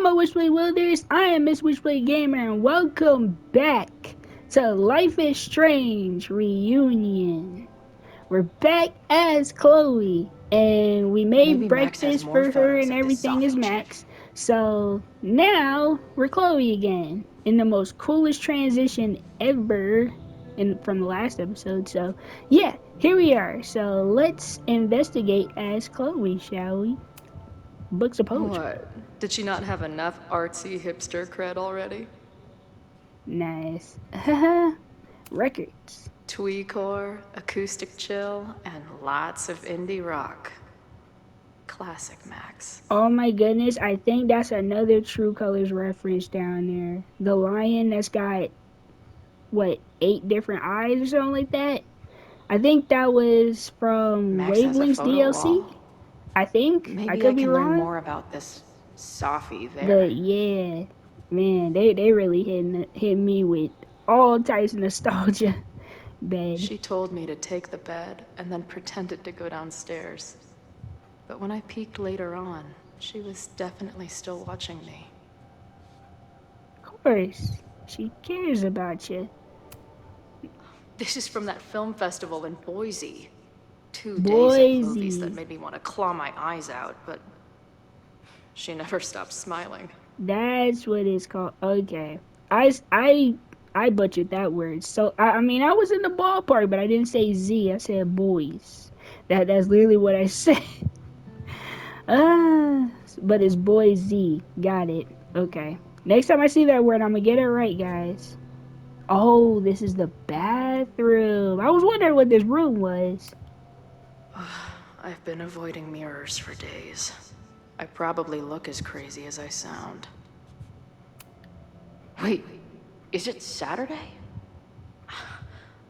my Witchblade Wielders, I am Miss Witchblade Gamer and welcome back to Life is Strange Reunion. We're back as Chloe and we made Maybe Max has breakfast more for her photos and of this everything is Sophie chick. Max. So now we're Chloe again in the most coolest transition ever from the last episode. So yeah, here we are. So let's investigate as Chloe, shall we? Books of poetry. What? Did she not have enough artsy hipster cred already? Nice. Records. Tweecore, acoustic chill, and lots of indie rock. Classic Max. Oh my goodness, I think that's another True Colors reference down there. The lion that's got, what, 8 different eyes or something like that? I think that was from Max has a Wavelength's photo DLC. wall. I think. I Maybe I could be can learn wrong. more about this Sophie The, there. yeah. Man, they really hit me with all types of nostalgia. Bed. She told me to take the bed and then pretended to go downstairs. But when I peeked later on, she was definitely still watching me. Of course. She cares about you. This is from that film festival in Boise. 2 days of movies that Boise. made me want to claw my eyes out, but she never stopped smiling. That's what it's called. Okay. I butchered that word. So I mean I was in the ballpark, but I didn't say Z. I said boys. That's literally what I said. Ah, but it's boy Z. Got it. Okay. Next time I see that word, I'm gonna get it right, guys. Oh, this is the bathroom. I was wondering what this room was. I've been avoiding mirrors for days. I probably look as crazy as I sound. Wait, is it Saturday?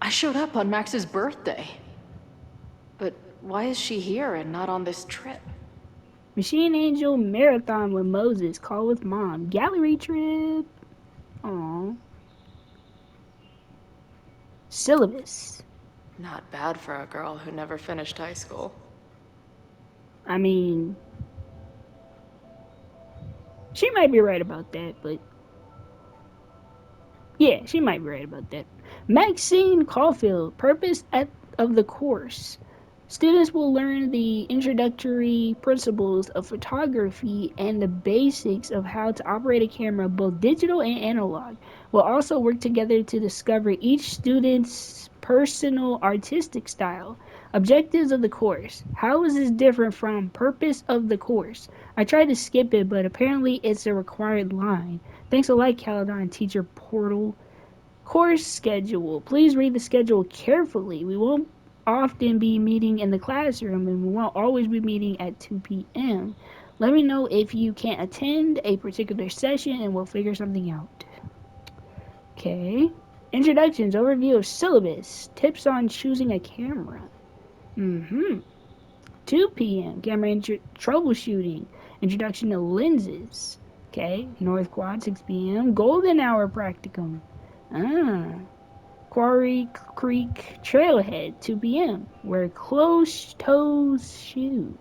I showed up on Max's birthday. But why is she here and not on this trip? Machine Angel Marathon with Moses. Call with Mom. Gallery trip. Aww. Syllabus. Not bad for a girl who never finished high school. I mean, she might be right about that, but yeah, she might be right about that. Maxine Caulfield, purpose of the course. Students will learn the introductory principles of photography and the basics of how to operate a camera, both digital and analog. Will also work together to discover each student's personal artistic style. Objectives of the course. How is this different from purpose of the course? I tried to skip it, but apparently it's a required line. Thanks a lot, Caledon Teacher Portal. Course schedule. Please read the schedule carefully. We won't often be meeting in the classroom and we won't always be meeting at 2 p.m. Let me know if you can't attend a particular session and we'll figure something out. Okay. Introductions, overview of syllabus, tips on choosing a camera. 2 p.m. Camera troubleshooting, introduction to lenses. Okay. North Quad, 6 p.m. Golden hour practicum. Ah. Quarry Creek Trailhead, 2 p.m. Wear closed-toe shoes.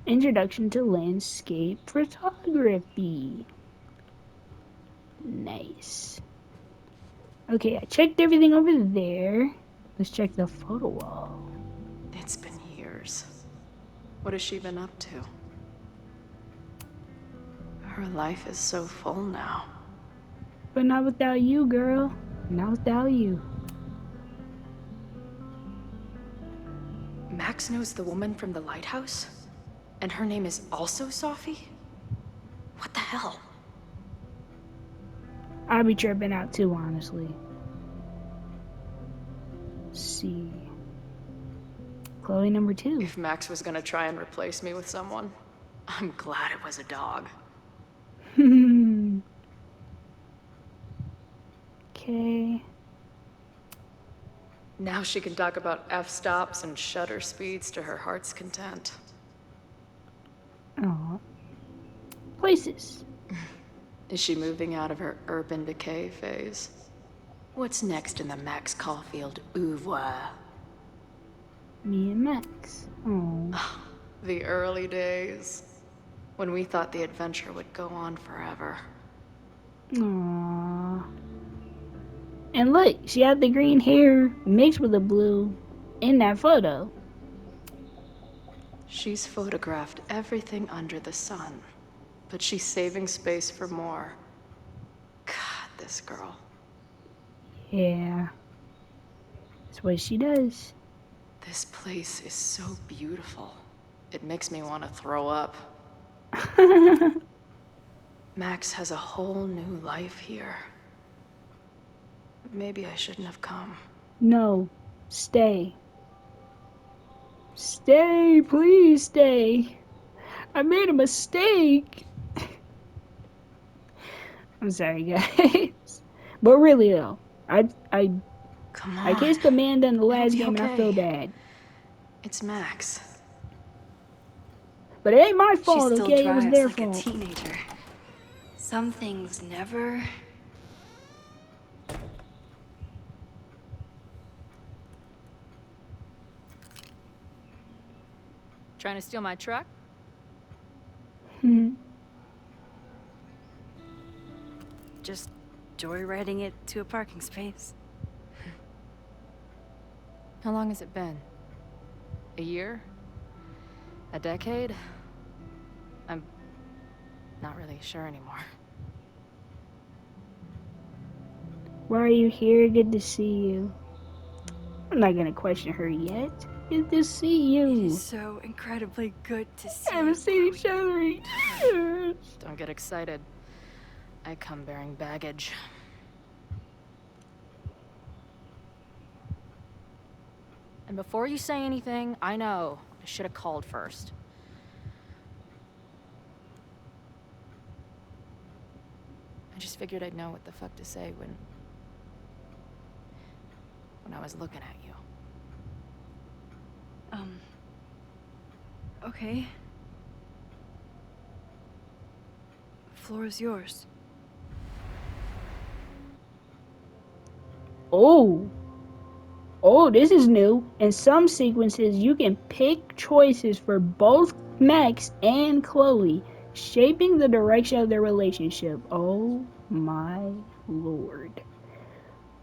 Introduction to landscape photography. Nice. Okay, I checked everything over there. Let's check the photo wall. It's been years. What has she been up to? Her life is so full now. But not without you, girl. Not without you. Max knows the woman from the lighthouse? And her name is also Sophie? What the hell? I'll be tripping out too, honestly. Let's see. Chloe number 2. If Max was gonna try and replace me with someone, I'm glad it was a dog. Okay. Now she can talk about f-stops and shutter speeds to her heart's content. Aw. Places. Is she moving out of her urban decay phase? What's next in the Max Caulfield oeuvre? Me and Max. Oh. The early days. when we thought the adventure would go on forever. Aww. And look, she had the green hair mixed with the blue in that photo. She's photographed everything under the sun, but she's saving space for more. God, this girl. Yeah. That's what she does. This place is so beautiful. It makes me want to throw up. Max has a whole new life here. Maybe I shouldn't have come. No. Stay. Stay, please stay. I made a mistake. I'm sorry, guys. But really though, I Come I on. kissed Amanda in the It'll last be game and I okay. feel bad. It's Max. But it ain't my She fault, still okay? It was drives their like a fault. teenager. Some things never... Trying to steal my truck? Just joyriding it to a parking space. How long has it been? A year? A decade? I'm not really sure anymore. Why are you here? Good to see you. I'm not gonna question her yet. Good to see It is you. so incredibly good to see I haven't you, seen each Chloe. other in years. Don't get excited. I come bearing baggage. And before you say anything, I know I should have called first. I just figured I'd know what the fuck to say when I was looking at you. Okay. Floor is yours. Oh. Oh, this is new. In some sequences, you can pick choices for both Max and Chloe, shaping the direction of their relationship. Oh my lord.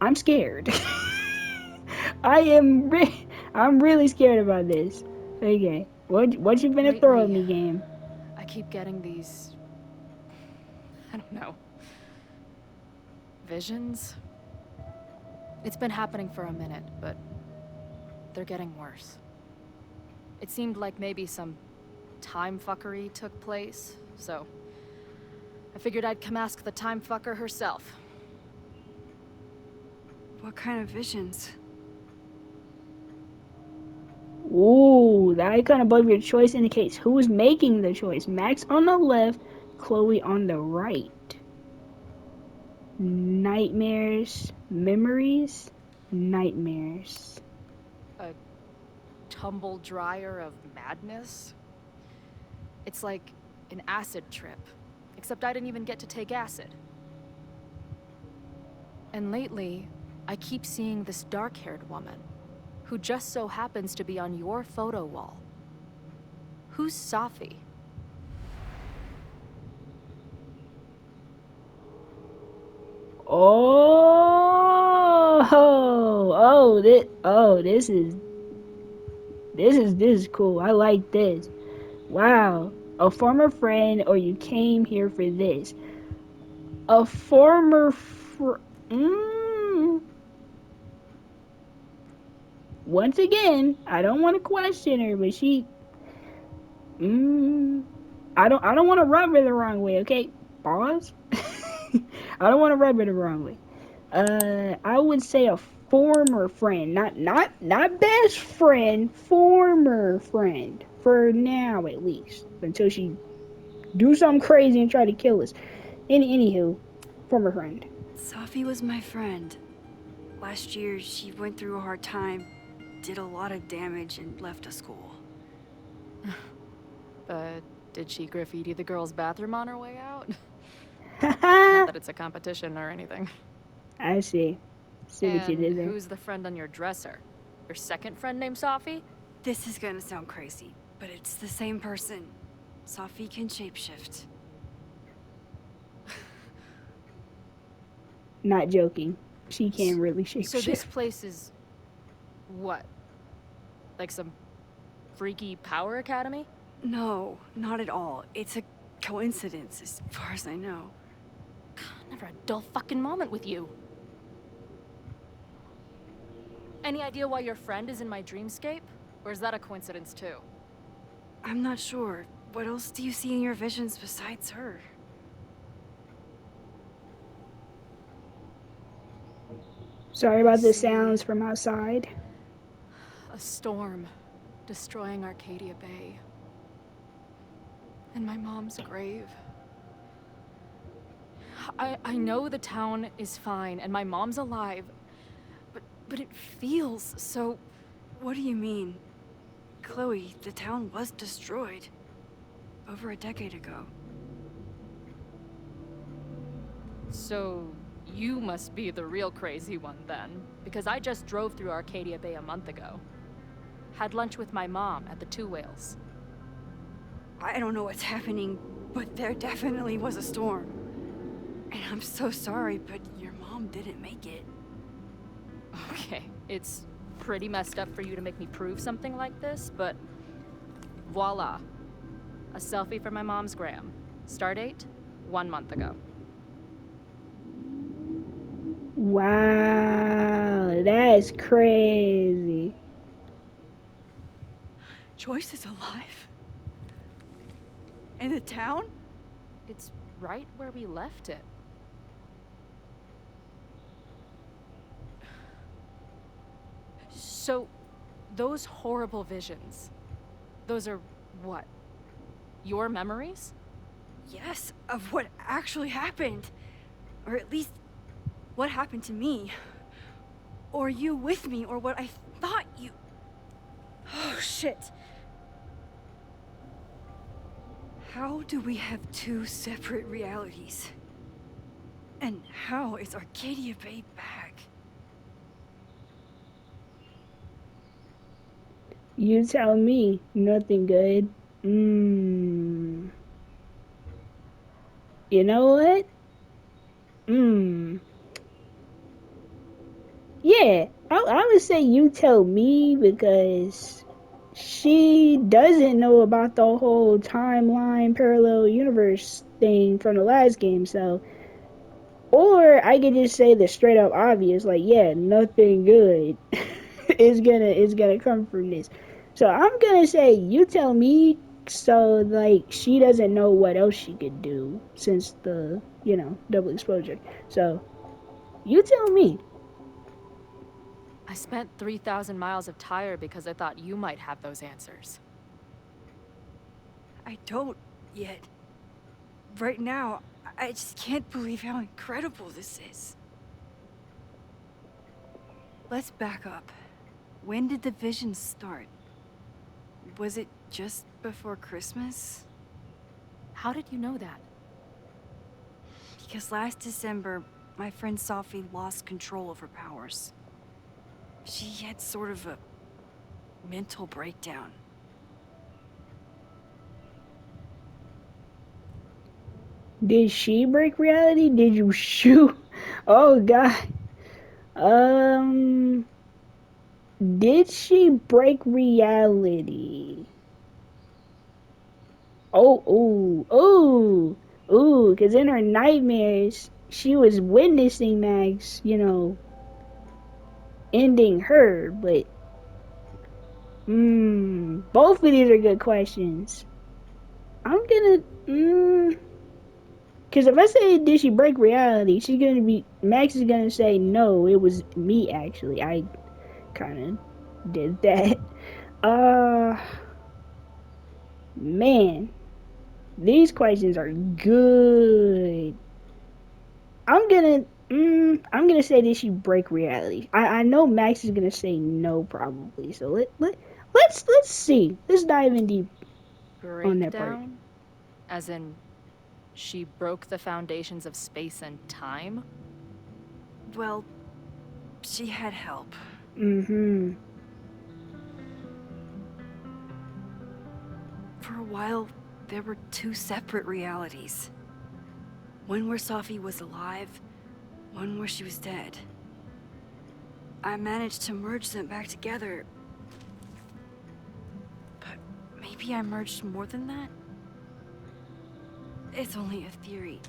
I'm scared. I'm really scared about this. Okay. What you finna throw at Lately, me, game? I keep getting these... I don't know. Visions? It's been happening for a minute, but they're getting worse. It seemed like maybe some time fuckery took place, so I figured I'd come ask the time fucker herself. What kind of visions? Ooh, the icon above your choice indicates who is making the choice. Max on the left, Chloe on the right. Nightmares, memories, nightmares. A tumble dryer of madness? It's like an acid trip, except I didn't even get to take acid. And lately, I keep seeing this dark-haired woman, who just so happens to be on your photo wall. Who's Safi? This is cool. I like this. Wow. A former friend, or you came here for this. A former Once again, I don't want to question her, but she I don't want to rub her the wrong way, okay? Pause. I don't want to rub her the wrong way. I would say a former friend, not best friend, former friend for now at least, until she do something crazy and try to kill us. Anywho, former friend. Safi was my friend. Last year, she went through a hard time, did a lot of damage, and left a school. Did she graffiti the girls' bathroom on her way out? Not Haha. that it's a competition or anything. I see. See what you And did there. who's the friend on your dresser? Your second friend named Safi? This is gonna sound crazy, but it's the same person. Sophie can shapeshift. Not joking. She can really So this shapeshift. place is... what? Like some freaky power academy? No, not at all. It's a coincidence, as far as I know. Never a dull fucking moment with you. Any idea why your friend is in my dreamscape? Or is that a coincidence too? I'm not sure. What else do you see in your visions besides her? Sorry about the sounds from outside. A storm destroying Arcadia Bay. And my mom's grave. I know the town is fine and my mom's alive, but it feels so... What do you mean? Chloe, the town was destroyed. Over a decade ago. So, you must be the real crazy one then, because I just drove through Arcadia Bay a month ago. Had lunch with my mom at the Two Whales. I don't know what's happening, but there definitely was a storm. And I'm so sorry, but your mom didn't make it. Okay, it's pretty messed up for you to make me prove something like this, but voila. A selfie for my mom's gram. Stardate, 1 month ago. Wow, that's crazy. Joyce is alive? In the town? It's right where we left it. So, those horrible visions, those are what? Your memories? Yes, of what actually happened. Or at least, what happened to me. Or you with me, or what I thought you... Oh, shit. How do we have two separate realities? And how is Arcadia Bay back? You tell me. Nothing good. You know what? Yeah, I would say you tell me because she doesn't know about the whole timeline parallel universe thing from the last game, so or I could just say the straight up obvious, like, yeah, nothing good is gonna come from this. So I'm gonna say you tell me so like she doesn't know what else she could do since the, double exposure. So you tell me. I spent 3,000 miles of tire because I thought you might have those answers. I don't yet. Right now, I just can't believe how incredible this is. Let's back up. When did the visions start? Was it just before Christmas? How did you know that? Because last December, my friend Sophie lost control of her powers. She had sort of a mental breakdown. Did she break reality? Did you shoot? Oh god. Um did she break reality? Oh, because in her nightmares, she was witnessing Max, ending her, but, both of these are good questions. I'm gonna, because if I say, did she break reality, Max is gonna say, no, it was me, actually. I kind of did that. Man, these questions are good. I'm gonna say that she break reality. I know Max is gonna say no probably. So let's see. Let's dive in deep on that part. Breakdown? As in, she broke the foundations of space and time? Well, she had help. For a while, there were two separate realities. One where Safi was alive, one where she was dead. I managed to merge them back together. But maybe I merged more than that? It's only a theory.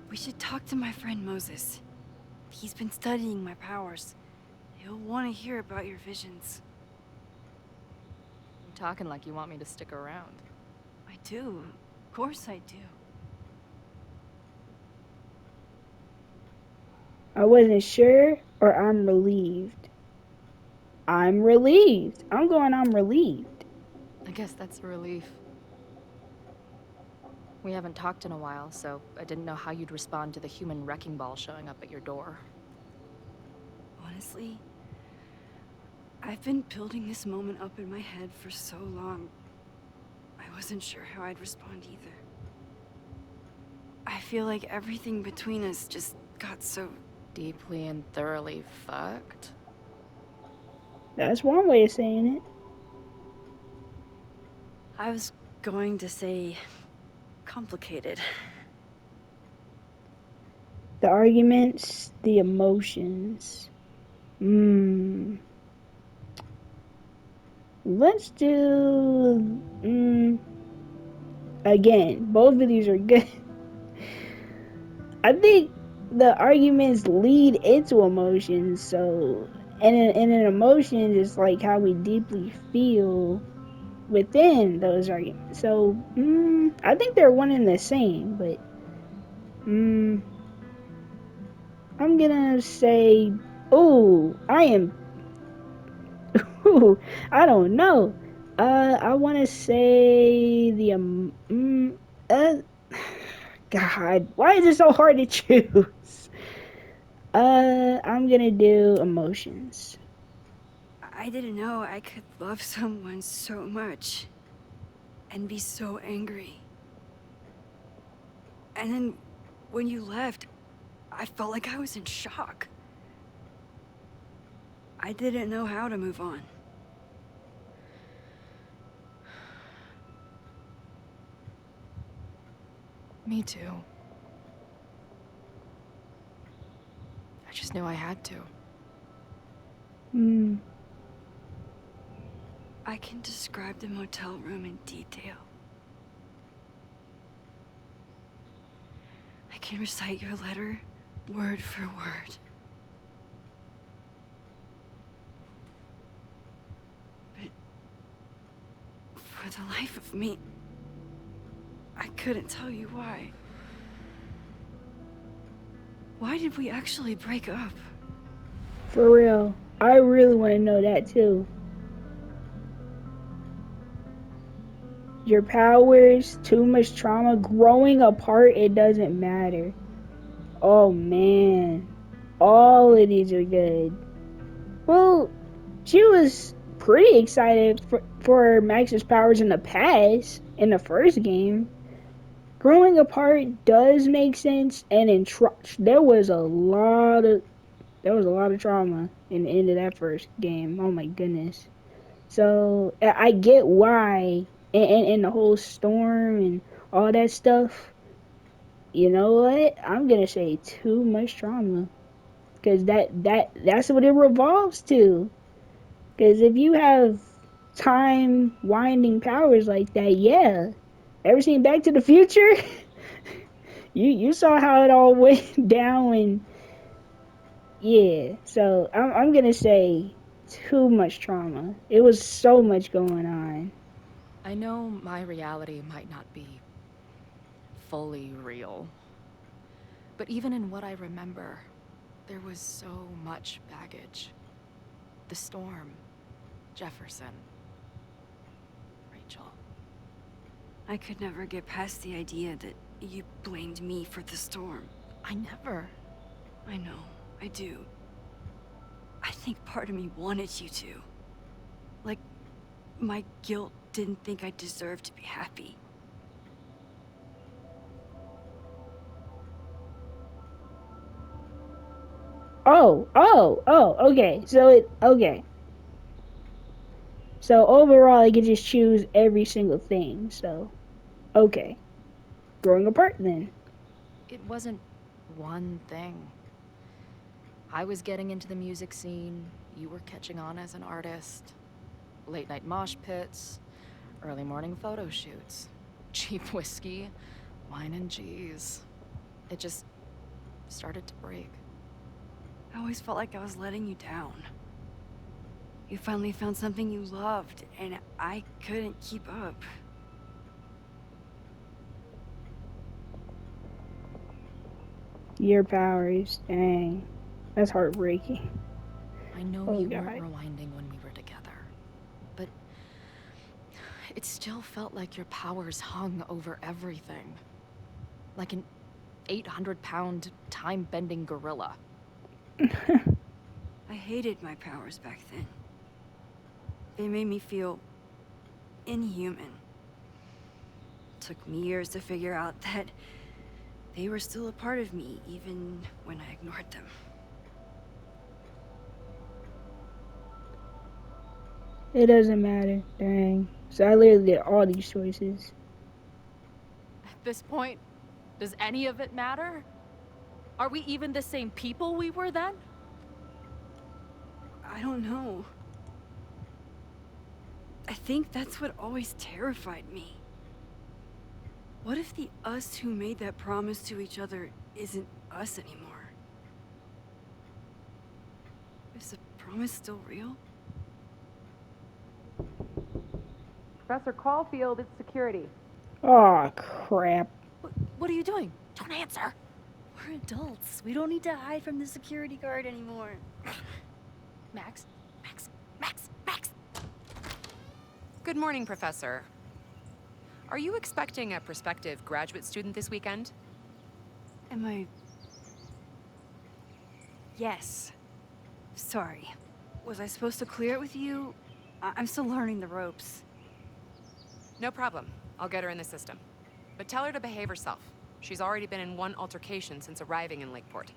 We should talk to my friend Moses. He's been studying my powers. He'll want to hear about your visions. You're talking like you want me to stick around. I do. Of course I do. I wasn't sure, or I'm relieved. I'm relieved. I'm relieved. I guess that's a relief. We haven't talked in a while, so I didn't know how you'd respond to the human wrecking ball showing up at your door. Honestly, I've been building this moment up in my head for so long. I wasn't sure how I'd respond either. I feel like everything between us just got so... Deeply and thoroughly fucked? That's one way of saying it. I was going to say... complicated. The arguments, the emotions. Let's do. Again, both of these are good. I think the arguments lead into emotions, so. And an emotion is like how we deeply feel within those arguments. So, I think they're one and the same, but. I'm gonna say. Oh, I am. Ooh, I don't know. I want to say the uh, God, why is it so hard to choose? I'm gonna do emotions. I didn't know I could love someone so much. And be so angry. And then, when you left, I felt like I was in shock. I didn't know how to move on. Me too. I just knew I had to. I can describe the motel room in detail. I can recite your letter word for word. But for the life of me, I couldn't tell you why. Why did we actually break up? For real, I really want to know that too. Your powers, too much trauma, growing apart, it doesn't matter. Oh man, all of these are good. Well, she was pretty excited for Max's powers in the past, in the first game. Growing apart does make sense, and there was a lot of trauma in the end of that first game. Oh my goodness. So I get why, and the whole storm and all that stuff. You know what? I'm gonna say too much trauma, because that's what it revolves to. Because if you have time winding powers like that, yeah. Ever seen Back to the Future? You saw how it all went down, and yeah. So I'm gonna say too much trauma. It was so much going on. I know my reality might not be fully real, but even in what I remember, there was so much baggage. The storm, Jefferson, Rachel. I could never get past the idea that you blamed me for the storm. I never. I know, I do. I think part of me wanted you to. Like, my guilt didn't think I deserved to be happy. Okay. Okay. So overall, I could just choose every single thing. So Okay, growing apart then. It wasn't one thing. I was getting into the music scene, you were catching on as an artist. Late night mosh pits, early morning photo shoots, cheap whiskey, wine and cheese. It just started to break. I always felt like I was letting you down. You finally found something you loved, and I couldn't keep up. Your powers, dang. That's heartbreaking. I know Oh you weren't god. rewinding when we were together, but it still felt like your powers hung over everything. Like an 800-pound, time-bending gorilla. I hated my powers back then. They made me feel inhuman. Took me years to figure out that they were still a part of me, even when I ignored them. It doesn't matter, dang. So I literally did all these choices. At this point, does any of it matter? Are we even the same people we were then? I don't know. I think that's what always terrified me. What if the us who made that promise to each other isn't us anymore? Is the promise still real? Professor Caulfield, it's security. Aw, crap. What are you doing? Don't answer! We're adults. We don't need to hide from the security guard anymore. Max? Max? Max? Max! Good morning, Professor. Are you expecting a prospective graduate student this weekend? Am I... Yes. Sorry. Was I supposed to clear it with you? I'm still learning the ropes. No problem. I'll get her in the system. But tell her to behave herself. She's already been in one altercation since arriving in Lakeport.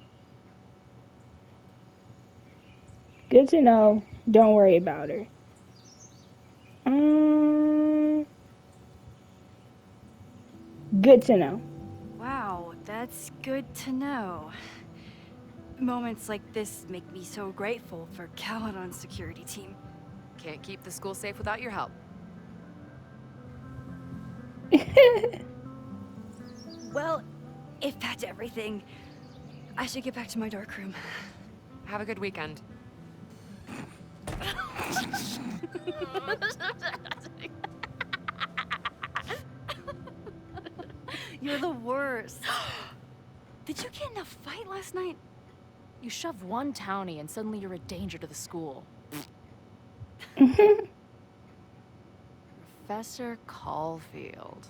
Good to know. Don't worry about her. Um, good to know. Wow, that's good to know. Moments like this make me so grateful for Caledon's security team. Can't keep the school safe without your help. Well, if that's everything, I should get back to my dark room. Have a good weekend. You're the worst. Did you get in a fight last night? You shove one townie and suddenly you're a danger to the school. Professor Caulfield.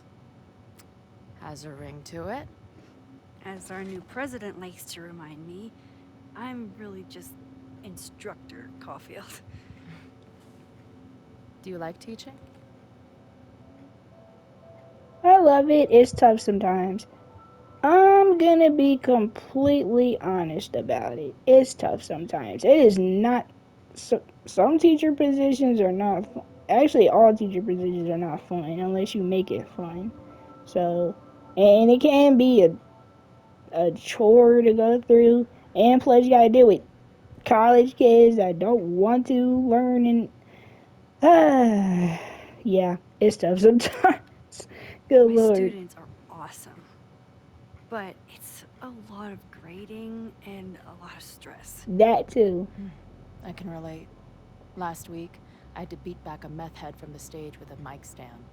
Has a ring to it. As our new president likes to remind me, I'm really just Instructor Caulfield. Do you like teaching? I love it. It's tough sometimes. I'm gonna be completely honest about it. It's tough sometimes. It is not. Some teacher positions are not. Actually, all teacher positions are not fun unless you make it fun. So, and it can be a chore to go through. And plus, you gotta deal with college kids that don't want to learn. And yeah, it's tough sometimes. Good My lord. students are awesome, but it's a lot of grading and a lot of stress. That too. I can relate. Last week, I had to beat back a meth head from the stage with a mic stand.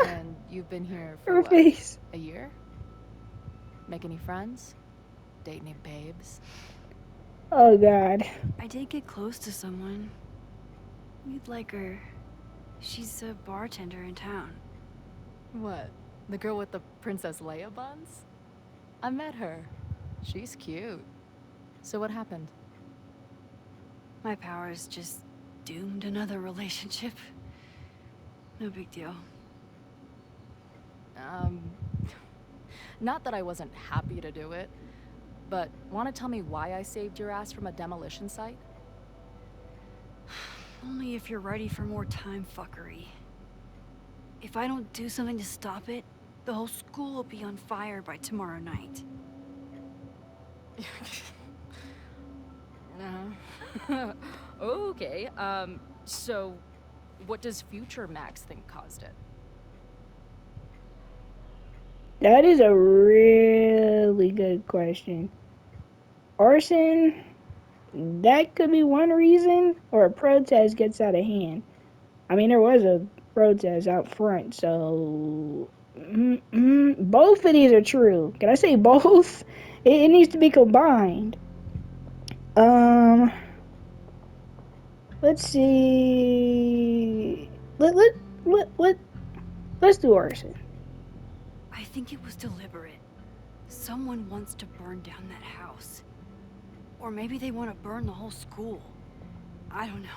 And you've been here for Her what, face. a year? Make any friends? Date any babes? Oh god. I did get close to someone. You'd like her. She's a bartender in town. What? The girl with the Princess Leia buns? I met her. She's cute. So what happened? My powers just doomed another relationship. No big deal. Not that I wasn't happy to do it, but want to tell me why I saved your ass from a demolition site? Only if you're ready for more time fuckery. If I don't do something to stop it, the whole school will be on fire by tomorrow night. Okay, so what does future Max think caused it? That is a really good question. Arson, that could be one reason, or a protest gets out of hand. I mean, there was a protest out front, so both of these are true. Can I say both? It needs to be combined. Um, let's see. Let's do arson. I think it was deliberate. Someone wants to burn down that house. Or maybe they want to burn the whole school. I don't know.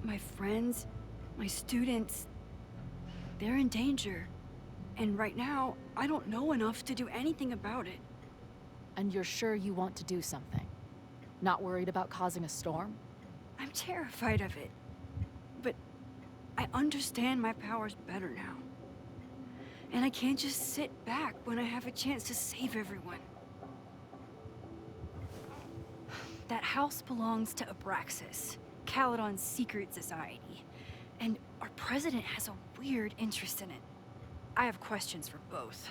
My friends, my students, they're in danger. And right now, I don't know enough to do anything about it. And you're sure you want to do something? Not worried about causing a storm? I'm terrified of it. But I understand my powers better now. And I can't just sit back when I have a chance to save everyone. That house belongs to Abraxas, Caledon's secret society. And our president has a weird interest in it. I have questions for both.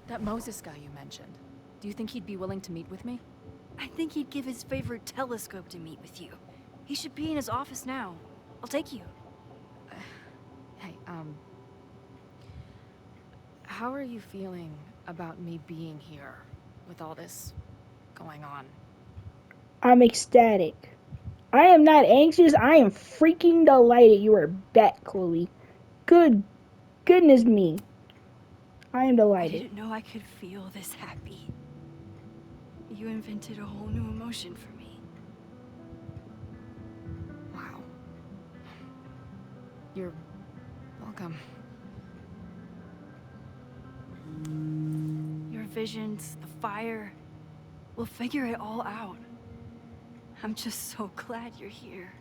That Moses guy you mentioned, do you think he'd be willing to meet with me? I think he'd give his favorite telescope to meet with you. He should be in his office now. I'll take you. Hey, how are you feeling about me being here with all this going on? I'm ecstatic. I am not anxious. I am freaking delighted you are back, Chloe. Good goodness me. I am I delighted. didn't know I could feel this happy. You invented a whole new emotion for me. Wow. You're welcome. Your visions, the fire, we'll figure it all out. I'm just so glad you're here.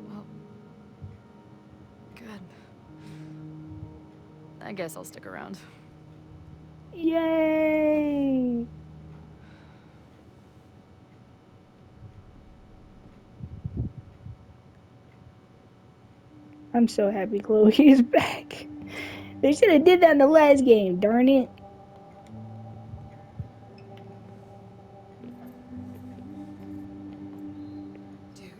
Well, good. I guess I'll stick around. Yay! I'm so happy Chloe is back. They should have did that in the last game, darn it. Dude,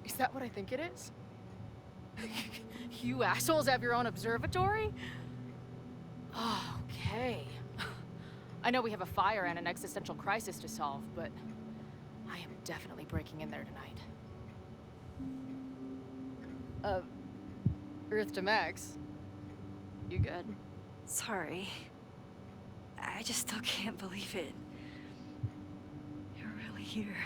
is that what I think it is? You assholes have your own observatory? Okay. I know we have a fire and an existential crisis to solve, but I am definitely breaking in there tonight. Earth to Max. You good? Sorry. I just still can't believe it. You're really here.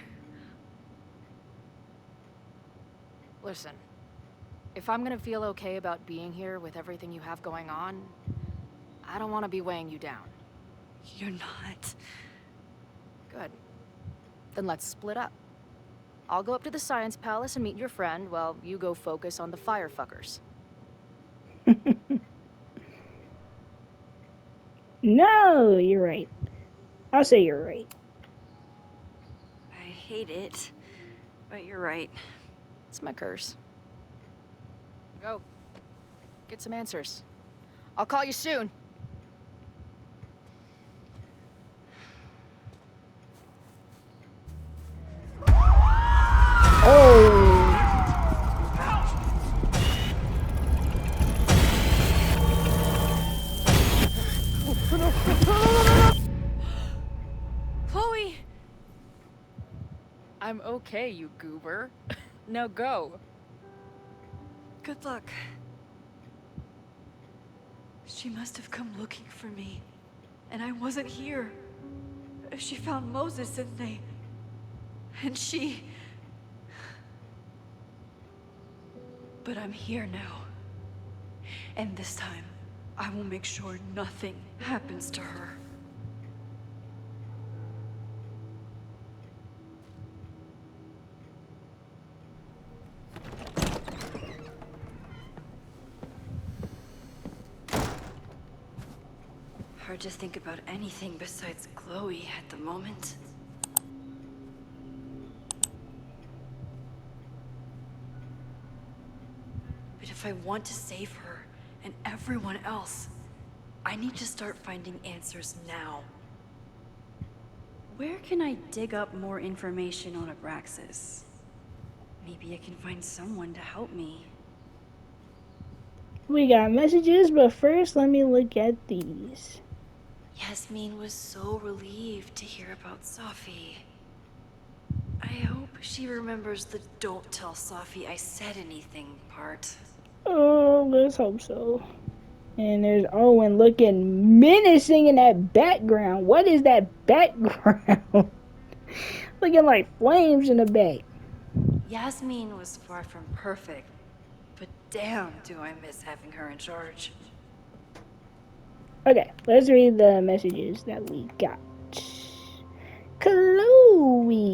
Listen, if I'm gonna feel okay about being here with everything you have going on, I don't want to be weighing you down. You're not. Good. Then let's split up. I'll go up to the Science Palace and meet your friend while you go focus on the firefuckers. No, you're right. I'll say you're right. I hate it, but you're right. It's my curse. Go. Get some answers. I'll call you soon. Chloe! I'm okay, you goober. Now go. Good luck. She must have come looking for me, and I wasn't here. She found Moses and they... And she... But I'm here now. And this time, I will make sure nothing happens to her. hard to think about anything besides Chloe at the moment. But if I want to save her and everyone else, I need to start finding answers now. Where can I dig up more information on Abraxas? Maybe I can find someone to help me. We got messages, but first let me look at these. Yasmin was so relieved to hear about Safi. I hope she remembers the "don't tell Safi I said anything" part. Oh, let's hope so. And there's Owen looking menacing in that background. What is that background? Looking like flames in the back. Yasmin was far from perfect, but damn do I miss having her in charge. Okay, let's read the messages that we got. Chloe.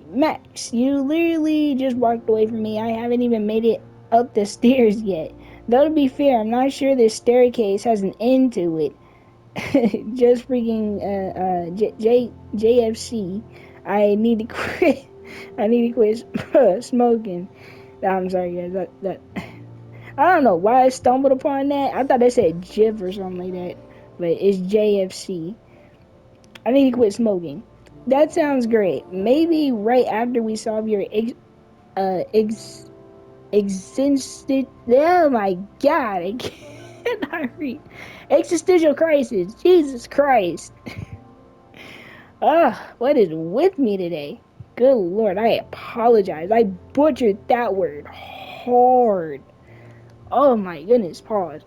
Max, you literally just walked away from me. I haven't even made it up the stairs yet. Though to be fair, I'm not sure this staircase has an end to it. Just freaking JFC. I need to quit. I need to quit smoking. I'm sorry, guys. That I don't know why I stumbled upon that. I thought they said Jiv or something like that, but it's JFC. I need to quit smoking. That sounds great. Maybe right after we solve your existential. Oh my god, I cannot read. Existential crisis. Jesus Christ. Ugh, what is with me today? Good lord, I apologize. I butchered that word hard. Oh my goodness, pause.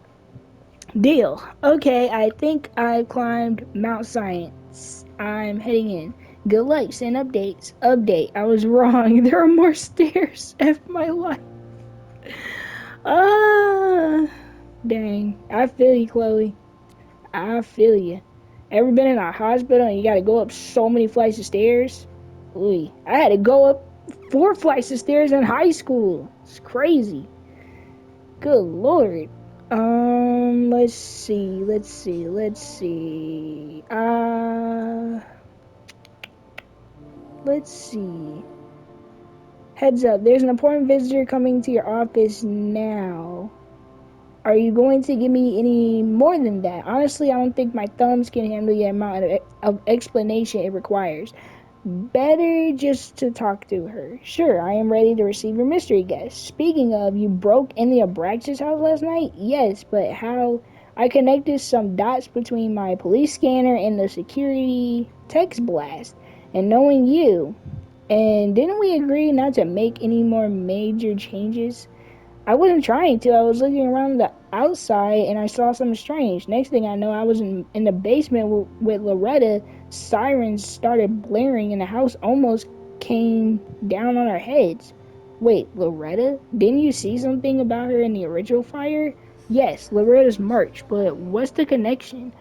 Deal. Okay, I think I've climbed Mount Science. I'm heading in. Good luck, send updates. Update. I was wrong. There are more stairs. F my life. Ah, dang. I feel you, Chloe. I feel you. Ever been in a hospital and you gotta go up so many flights of stairs? Ooh, I had to go up 4 flights of stairs in high school. It's crazy. Good lord. Let's see. Heads up, there's an important visitor coming to your office now. Are you going to give me any more than that? Honestly, I don't think my thumbs can handle the amount of explanation it requires. Better just to talk to her. Sure, I am ready to receive your mystery guest. Speaking of, you broke in the Abraxas house last night? Yes, but how? I connected some dots between my police scanner and the security text blast. And knowing you, and didn't we agree not to make any more major changes? I wasn't trying to. I was looking around the outside and I saw something strange. Next thing I know, I was in the basement with Loretta. Sirens started blaring and the house almost came down on our heads. Wait, Loretta? Didn't you see something about her in the original fire? Yes, Loretta's March, but what's the connection?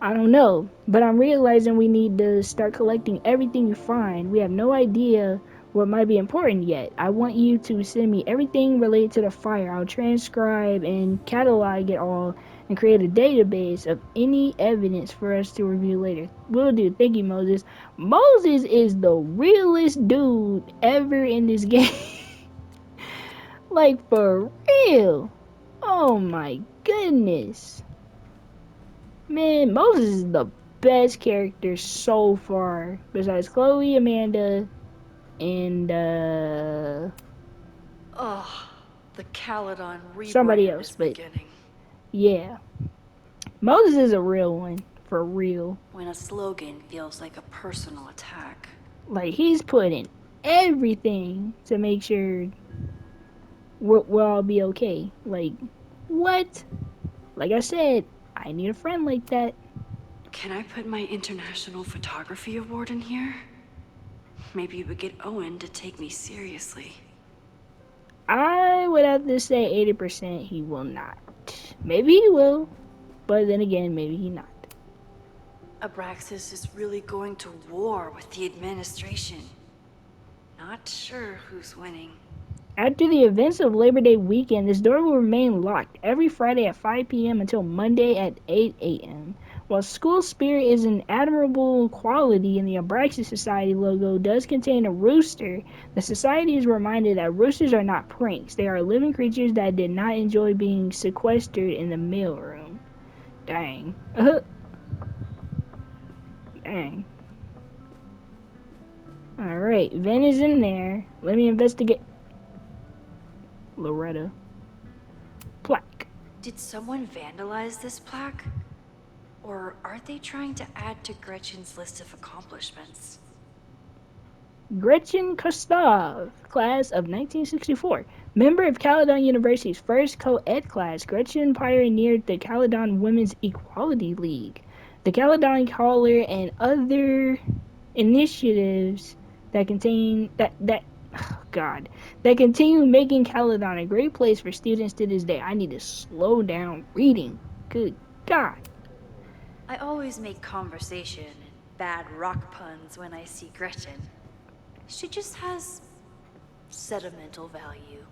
I don't know, but I'm realizing we need to start collecting everything you find. We have no idea what might be important yet. I want you to send me everything related to the fire. I'll transcribe and catalog it all and create a database of any evidence for us to review later. Will do. Thank you, Moses. Moses is the realest dude ever in this game. Like, for real. Oh my goodness. Man, Moses is the best character so far. Besides Chloe, Amanda, and Ugh, the Caledon somebody rebrand else. is But beginning. yeah, Moses is a real one. For real. When a slogan feels like a personal attack. Like, he's putting everything to make sure we'll all be okay. Like, what? Like I said, I need a friend like that. Can I put my International Photography Award in here? Maybe we get Owen to take me seriously. I would have to say 80% he will not. Maybe he will, but then again, maybe he not. Abraxas is really going to war with the administration. Not sure who's winning. After the events of Labor Day weekend, this door will remain locked every Friday at 5 p.m. until Monday at 8 a.m. While school spirit is an admirable quality and the Abraxas Society logo does contain a rooster, the society is reminded that roosters are not pranks. They are living creatures that did not enjoy being sequestered in the mailroom. Dang. Dang. Alright, Ven is in there. Let me investigate. Loretta. Plaque. Did someone vandalize this plaque? Or are they trying to add to Gretchen's list of accomplishments? Gretchen Kostov, class of 1964. Member of Caledon University's first co-ed class, Gretchen pioneered the Caledon Women's Equality League, the Caledon Caller, and other initiatives that contain that oh God that continue making Caledon a great place for students to this day. I need to slow down reading. Good God. I always make conversation and bad rock puns when I see Gretchen. She just has sentimental value.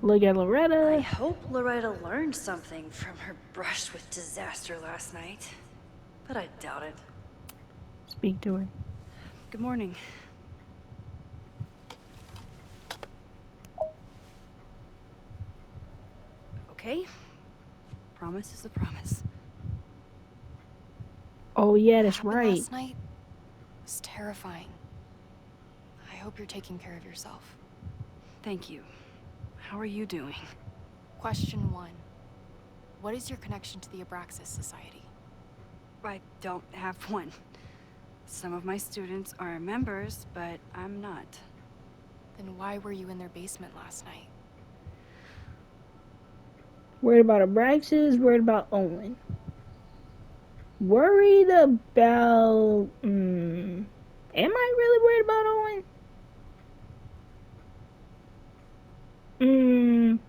Look at I Loretta. hope Loretta learned something from her brush with disaster last night, but I doubt it. Speak to her. Good morning. Okay. Promise is a promise. Oh yeah, What that's happened right. last night was terrifying. I hope you're taking care of yourself. Thank you. How are you doing? Question 1. What is your connection to the Abraxas Society? I don't have one. Some of my students are members, but I'm not. Then why were you in their basement last night? Worried about Abraxas, worried about Owen. Worried about am I really worried about Owen? Mm.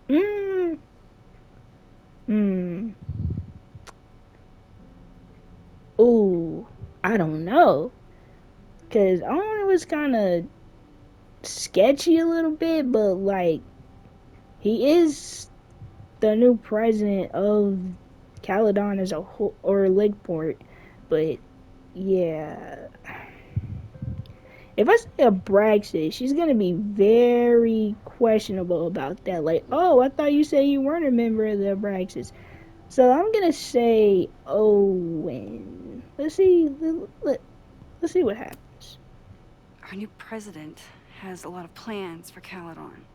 Mm. Mm. Ooh, I don't know. Cause Owen was kinda sketchy a little bit, but like he is the new president of Caledon as a whole, or Lakeport, but yeah. If I say Abraxas, she's gonna be very questionable about that. Like, oh, I thought you said you weren't a member of the Abraxas. So I'm gonna say Owen. Let's see. Let's see what happens. Our new president has a lot of plans for Caledon.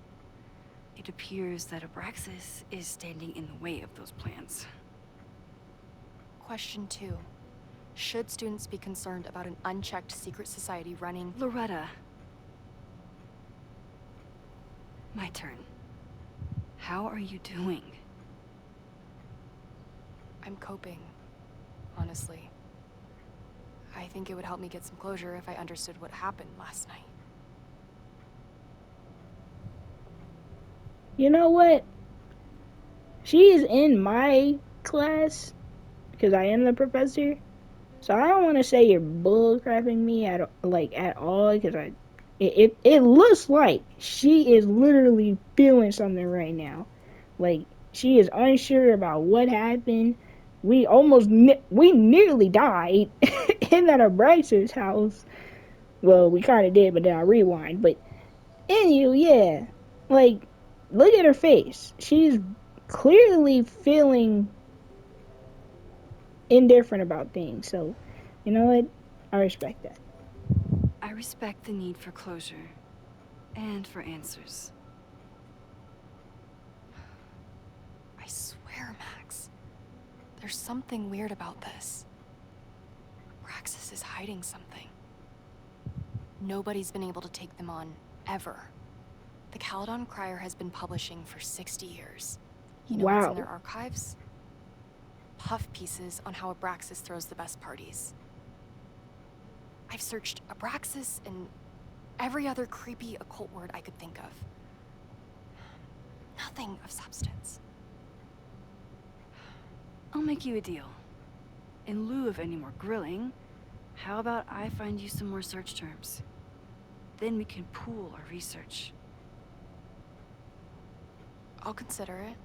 It appears that Abraxas is standing in the way of those plans. Question 2. Should students be concerned about an unchecked secret society running... Loretta. My turn. How are you doing? I'm coping, honestly. I think it would help me get some closure if I understood what happened last night. You know what? She is in my class because I am the professor. So I don't want to say you're bullcrapping me at all because it looks like she is literally feeling something right now. Like she is unsure about what happened. We nearly died in that Abraxas house. Well, we kind of did, but then I rewind. But anyway, yeah, like look at her face. She's clearly feeling indifferent about things. So, you know what? I respect that. I respect the need for closure. And for answers. I swear, Max. There's something weird about this. Abraxas is hiding something. Nobody's been able to take them on, ever. The Caledon Crier has been publishing for 60 years. You know what's in their Wow. archives? Puff pieces on how Abraxas throws the best parties. I've searched Abraxas and every other creepy occult word I could think of. Nothing of substance. I'll make you a deal. In lieu of any more grilling, how about I find you some more search terms? Then we can pool our research. I'll consider it.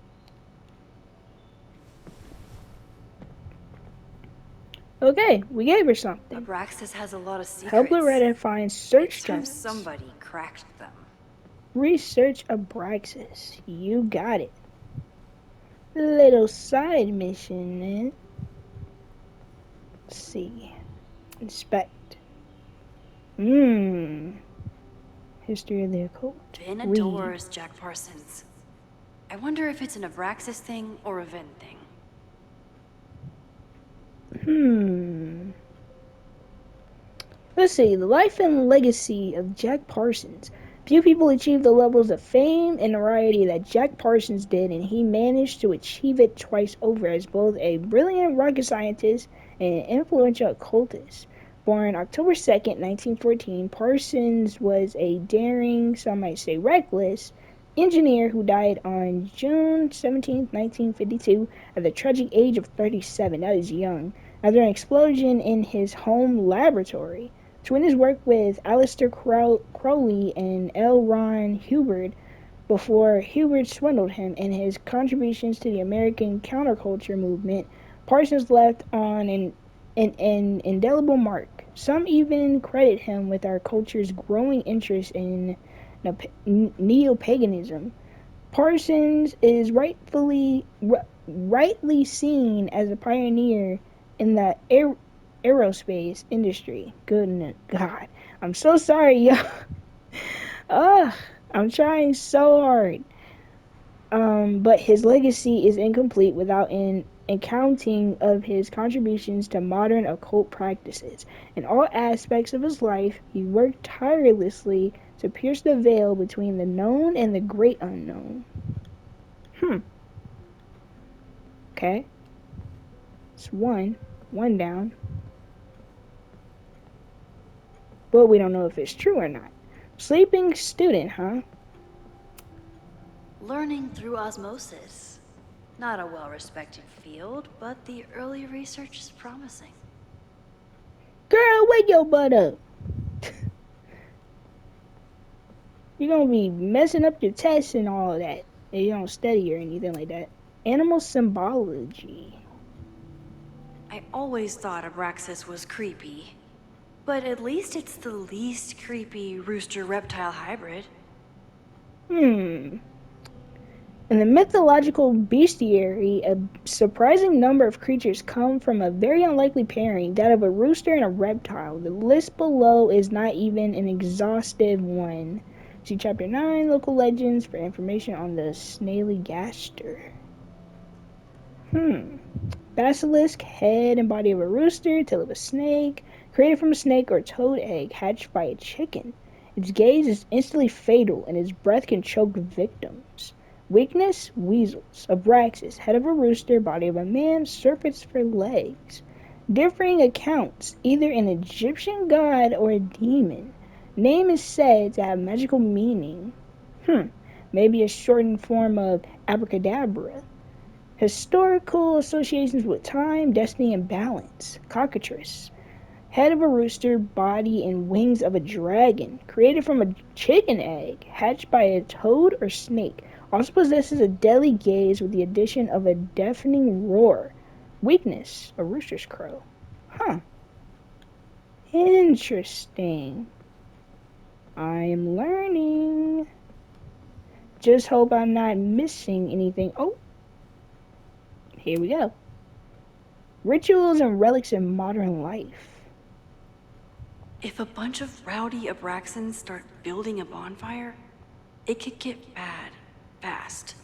Okay, we gave her something. Abraxas has a lot of Help secrets. Loretta find search It's time terms. somebody cracked them. Research Abraxas. You got it. Little side mission then. Let's see. Inspect. Mmm. History of the occult. Vin Read. adores Jack Parsons. I wonder if it's an Abraxas thing or a Vin thing. Let's see. The life and legacy of Jack Parsons. Few people achieve the levels of fame and notoriety that Jack Parsons did, and he managed to achieve it twice over as both a brilliant rocket scientist and an influential occultist. Born October 2nd, 1914, Parsons was a daring, some might say reckless, engineer who died on June 17th, 1952, at the tragic age of 37. That is young. After an explosion in his home laboratory. Between his work with Aleister Crowley and L. Ron Hubbard before Hubbard swindled him and his contributions to the American counterculture movement, Parsons left on an indelible mark. Some even credit him with our culture's growing interest in neo-paganism. Parsons is rightly seen as a pioneer in the aerospace industry. Good God. I'm so sorry, y'all. Ugh, I'm trying so hard. But his legacy is incomplete without an accounting of his contributions to modern occult practices. In all aspects of his life, he worked tirelessly to pierce the veil between the known and the great unknown. Okay. It's one down. But we don't know if it's true or not. Sleeping student, huh? Learning through osmosis. Not a well-respected field, but the early research is promising. Girl, wake your butt up. You're gonna be messing up your tests and all of that. And you don't study or anything like that. Animal symbology. I always thought Abraxas was creepy. But at least it's the least creepy rooster-reptile hybrid. In the mythological bestiary, a surprising number of creatures come from a very unlikely pairing, that of a rooster and a reptile. The list below is not even an exhaustive one. See Chapter 9, Local Legends, for information on the Snailigaster. Basilisk, head and body of a rooster, tail of a snake, created from a snake or toad egg, hatched by a chicken. Its gaze is instantly fatal, and its breath can choke victims. Weakness, weasels. Abraxas, head of a rooster, body of a man, serpents for legs. Differing accounts, either an Egyptian god or a demon. Name is said to have magical meaning. Maybe a shortened form of abracadabra. Historical associations with time, destiny, and balance. Cockatrice. Head of a rooster, body and wings of a dragon. Created from a chicken egg, hatched by a toad or snake. Also possesses a deadly gaze with the addition of a deafening roar. Weakness, a rooster's crow. Interesting. I am learning. Just hope I'm not missing anything. Oh, here we go. Rituals and relics in modern life. If a bunch of rowdy Abraxans start building a bonfire, it could get bad, fast.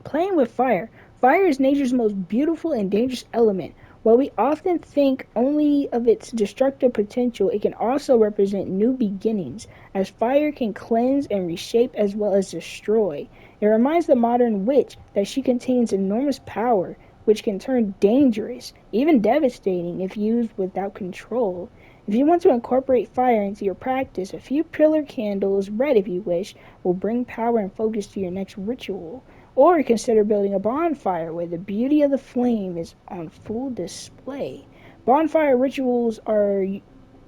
Playing with fire. Fire is nature's most beautiful and dangerous element. While we often think only of its destructive potential, it can also represent new beginnings, as fire can cleanse and reshape as well as destroy. It reminds the modern witch that she contains enormous power, which can turn dangerous, even devastating, if used without control. If you want to incorporate fire into your practice, a few pillar candles, red if you wish, will bring power and focus to your next ritual. Or consider building a bonfire where the beauty of the flame is on full display. Bonfire rituals are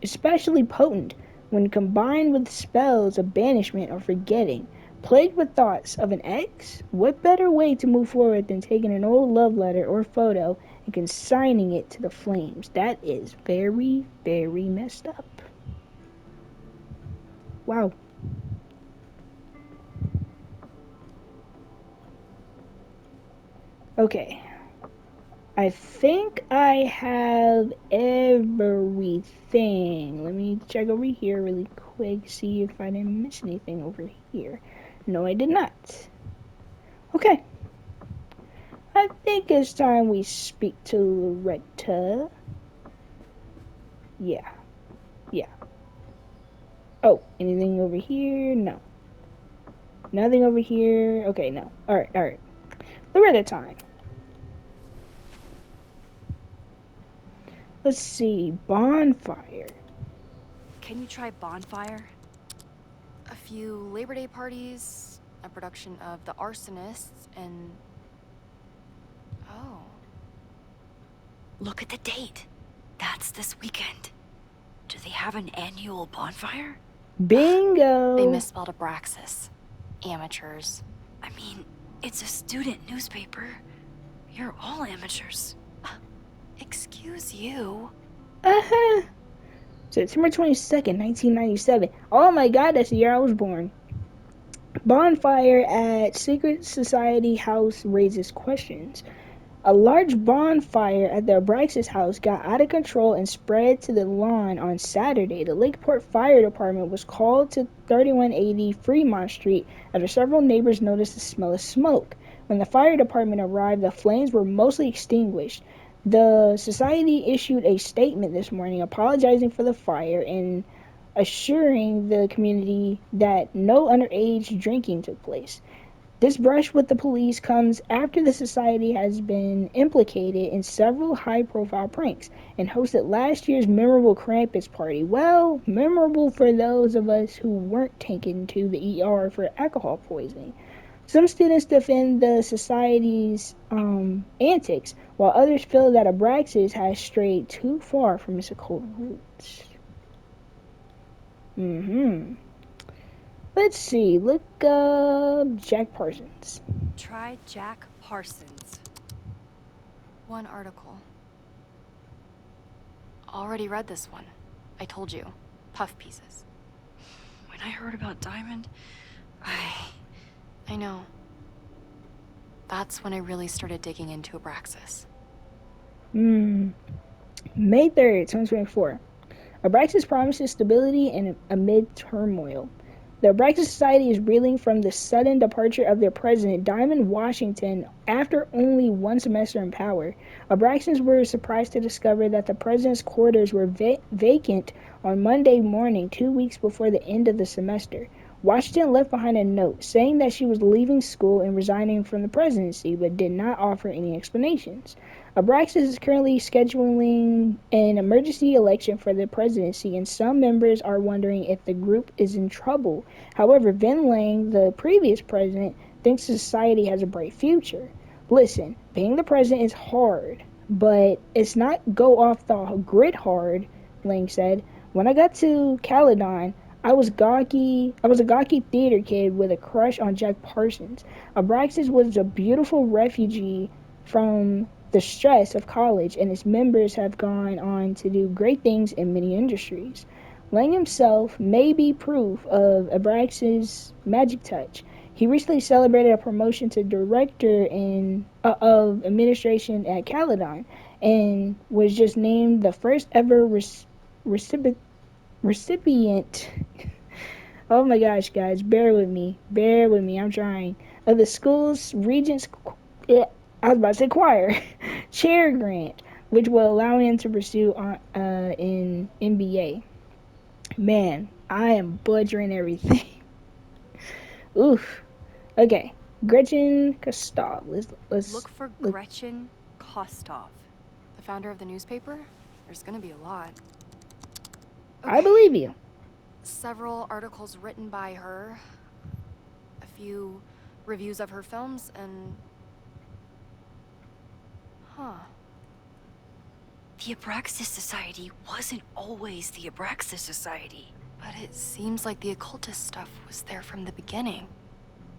especially potent when combined with spells of banishment or forgetting. Plagued with thoughts of an ex? What better way to move forward than taking an old love letter or photo and consigning it to the flames? That is very, very messed up. Wow. Okay. I think I have everything. Let me check over here really quick, see if I didn't miss anything over here. No, I did not. Okay. I think it's time we speak to Loretta. Yeah. Yeah. Oh, anything over here? No. Nothing over here. Okay, no. Alright, alright. Loretta time. Let's see. Bonfire. Can you try bonfire? A few Labor Day parties, a production of The Arsonists, and... Oh. Look at the date. That's this weekend. Do they have an annual bonfire? Bingo! They misspelled Abraxas. Amateurs. I mean, it's a student newspaper. You're all amateurs. Excuse you? Uh-huh. September 22nd, 1997. Oh my god, that's the year I was born. Bonfire at Secret Society House raises questions. A large bonfire at the Abraxas house got out of control and spread to the lawn on Saturday. The Lakeport Fire Department was called to 3180 Fremont Street after several neighbors noticed the smell of smoke. When the fire department arrived, the flames were mostly extinguished. The society issued a statement this morning apologizing for the fire and assuring the community that no underage drinking took place. This brush with the police comes after the society has been implicated in several high-profile pranks and hosted last year's memorable Krampus party. Well, memorable for those of us who weren't taken to the ER for alcohol poisoning. Some students defend the society's antics, while others feel that Abraxas has strayed too far from its occult roots. Let's see. Look up Jack Parsons. Try Jack Parsons. One article. Already read this one. I told you. Puff pieces. When I heard about Diamond, I know. That's when I really started digging into Abraxas. May 3rd, 2024. Abraxas promises stability amid turmoil. The Abraxas Society is reeling from the sudden departure of their president, Diamond Washington, after only one semester in power. Abraxans were surprised to discover that the president's quarters were vacant on Monday morning, 2 weeks before the end of the semester. Washington left behind a note saying that she was leaving school and resigning from the presidency, but did not offer any explanations. Abraxas is currently scheduling an emergency election for the presidency, and some members are wondering if the group is in trouble. However, Vin Lang, the previous president, thinks society has a bright future. Listen, being the president is hard, but it's not go off the grid hard, Lang said. When I got to Caledon, I was a gawky theater kid with a crush on Jack Parsons. Abraxas was a beautiful refugee from the stress of college, and its members have gone on to do great things in many industries. Lang himself may be proof of Abraxas' magic touch. He recently celebrated a promotion to director of administration at Caledon, and was just named the first ever recipient. Oh my gosh, guys, bear with me, I'm trying. Of the school's Regents, I was about to say choir, chair grant, which will allow him to pursue in MBA. Man, I am butchering everything. Oof. Okay, Gretchen Kostov. Let's Look for Gretchen Kostov. The founder of the newspaper? There's gonna be a lot. I believe you. Several articles written by her, a few reviews of her films, and... The Abraxas Society wasn't always the Abraxas Society. But it seems like the occultist stuff was there from the beginning.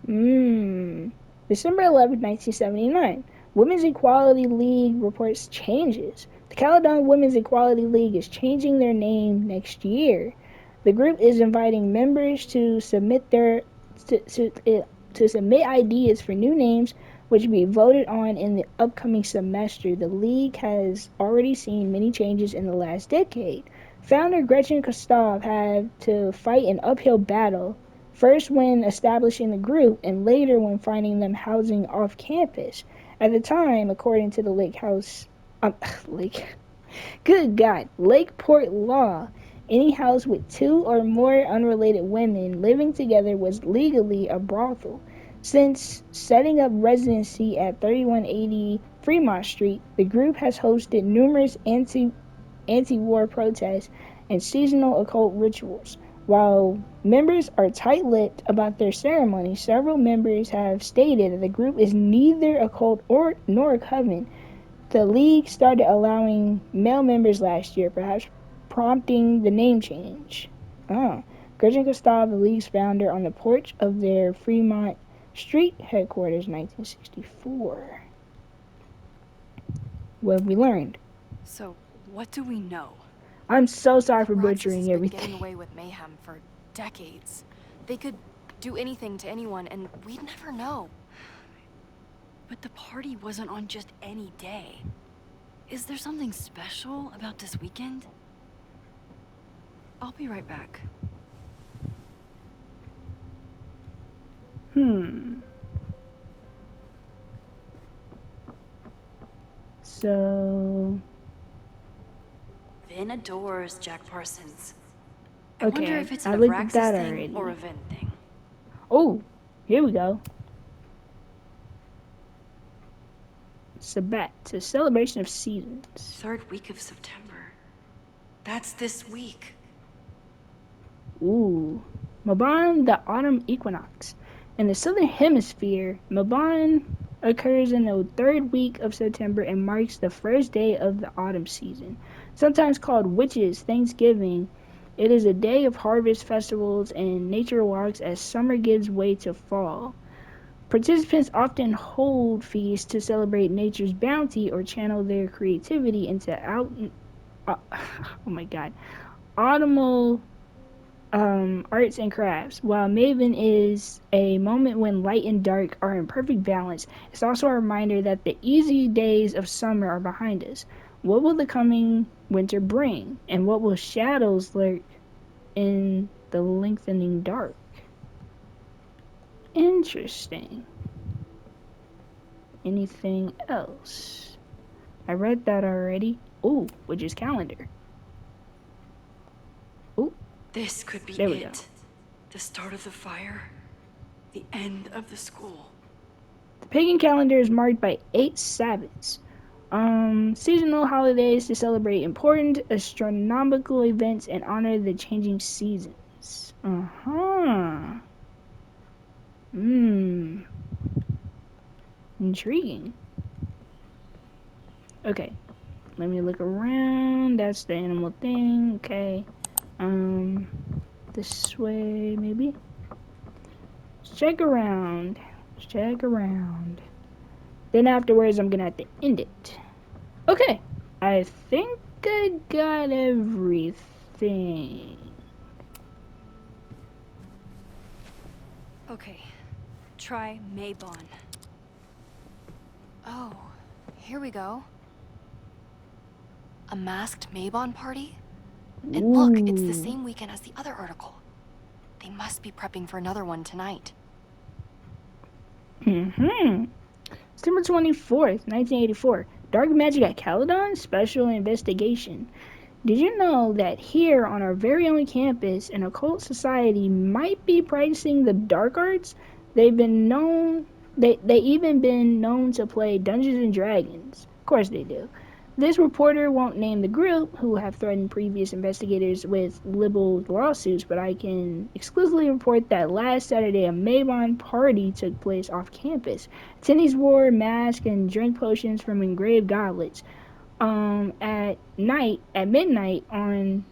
Hmm. December 11th, 1979. Women's Equality League reports changes. The Caledon Women's Equality League is changing their name next year. The group is inviting members to submit to, to, to submit ideas for new names, which will be voted on in the upcoming semester. The league has already seen many changes in the last decade. Founder Gretchen Kostov had to fight an uphill battle, first when establishing the group and later when finding them housing off campus. At the time, according to the Lake House, Lake, good God, Lakeport law, any house with two or more unrelated women living together was legally a brothel. Since setting up residency at 3180 Fremont Street, the group has hosted numerous anti-war protests and seasonal occult rituals. While members are tight-lipped about their ceremonies, several members have stated that the group is neither a cult nor a coven. The league started allowing male members last year, perhaps prompting the name change. Oh. Gretchen Gustav, the league's founder, on the porch of their Fremont Street headquarters, 1964. What have we learned? So, what do we know? I'm so sorry for Roxas has butchering been getting everything. away with mayhem for decades. They could do anything to anyone, and we'd never know. But the party wasn't on just any day. Is there something special about this weekend? I'll be right back. Hmm. So, Vin adores Jack Parsons. I wonder okay, if it's I an looked at Abraxas that thing or a already. Vin thing. Oh, here we go. Sabat, a celebration of seasons. Third week of September. That's this week. Ooh. Mabon, the autumn equinox. In the southern hemisphere, Mabon occurs in the third week of September and marks the first day of the autumn season. Sometimes called Witches' Thanksgiving, it is a day of harvest festivals and nature walks as summer gives way to fall. Participants often hold feasts to celebrate nature's bounty or channel their creativity into uh, oh my god, autumnal arts and crafts. While Maven is a moment when light and dark are in perfect balance, it's also a reminder that the easy days of summer are behind us. What will the coming winter bring? And what will shadows lurk in the lengthening dark? Interesting. Anything else? I read that already. Ooh, which is calendar. Ooh, This could be there we go. it. The start of the fire. The end of the school. The pagan calendar is marked by 8 Sabbats, seasonal holidays to celebrate important astronomical events and honor the changing seasons. Uh-huh. Hmm. Intriguing. Okay, let me look around. That's the animal thing. Okay. Um, this way maybe. Let's check around. Let's check around. Then afterwards, I'm gonna have to end it. Okay, I think I got everything. Okay. Try Maybon. Oh, here we go. A masked Mabon party? And look, it's the Ooh. same weekend as the other article. They must be prepping for another one tonight. Mm-hmm. September 24th, 1984. Dark Magic at Caledon Special Investigation. Did you know that here on our very own campus, an occult society might be practicing the dark arts? They've been known they even been known to play Dungeons and Dragons. Of course they do. This reporter won't name the group, who have threatened previous investigators with libel lawsuits, but I can exclusively report that last Saturday a Mabon party took place off campus. Attendees wore masks and drank potions from engraved goblets. At midnight, an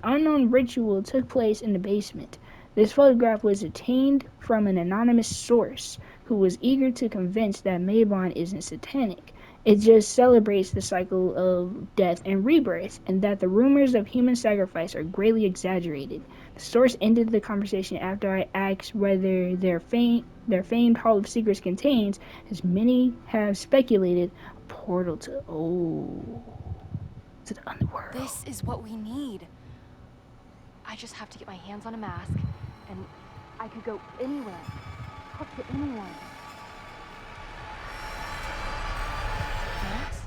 unknown ritual took place in the basement. This photograph was obtained from an anonymous source who was eager to convince that Mabon isn't satanic. It just celebrates the cycle of death and rebirth, and that the rumors of human sacrifice are greatly exaggerated. The source ended the conversation after I asked whether their famed Hall of Secrets contains, as many have speculated, a portal to the underworld. This is what we need. I just have to get my hands on a mask, and I could go anywhere, talk to anyone. Max?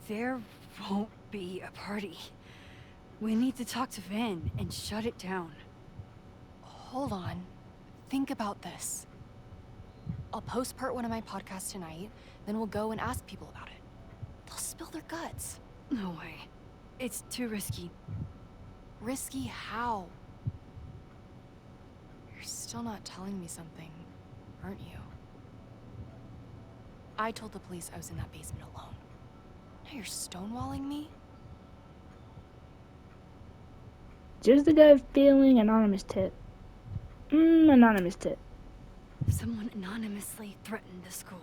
There won't be a party. We need to talk to Vin and shut it down. Hold on. Think about this. I'll post part 1 of my podcast tonight, then we'll go and ask people about it. They'll spill their guts. No way. It's too risky. Risky how? You're still not telling me something, aren't you? I told the police I was in that basement alone. Now you're stonewalling me? Just a gut feeling, anonymous tip. Anonymous tip. Someone anonymously threatened the school.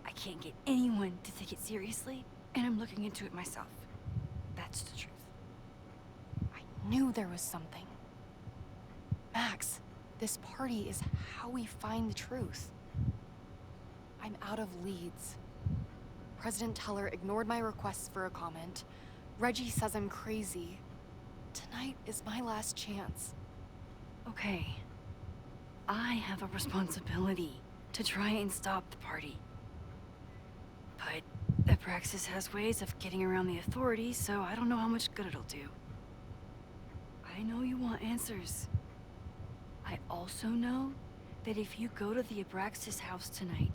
I can't get anyone to take it seriously, and I'm looking into it myself. That's the truth. I knew there was something. Max, this party is how we find the truth. I'm out of leads. President Teller ignored my requests for a comment. Reggie says I'm crazy. Tonight is my last chance. Okay. I have a responsibility to try and stop the party. But Abraxas has ways of getting around the authorities, so I don't know how much good it'll do. I know you want answers. I also know that if you go to the Abraxas house tonight,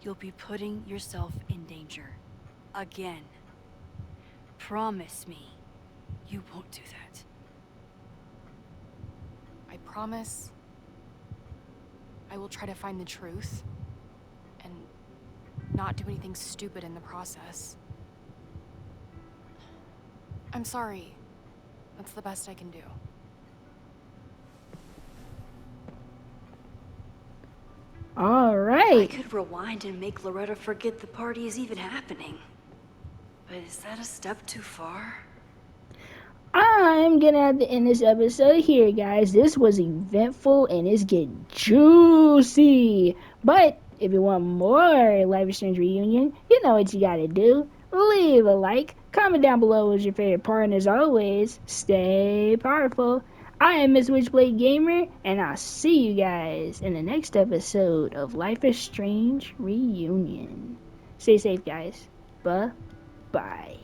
you'll be putting yourself in danger. Again. Promise me you won't do that. I promise I will try to find the truth and not do anything stupid in the process. I'm sorry. That's the best I can do. All I right. could rewind and make Loretta forget the party is even happening. But is that a step too far? I'm gonna have to end this episode here, guys. This was eventful and it's getting juicy. But if you want more Life is Strange Reunion, you know what you gotta do. Leave a like, comment down below what's your favorite part, and as always, stay powerful. I am Miss Witchblade Gamer, and I'll see you guys in the next episode of Life is Strange Reunion. Stay safe, guys. Bye bye.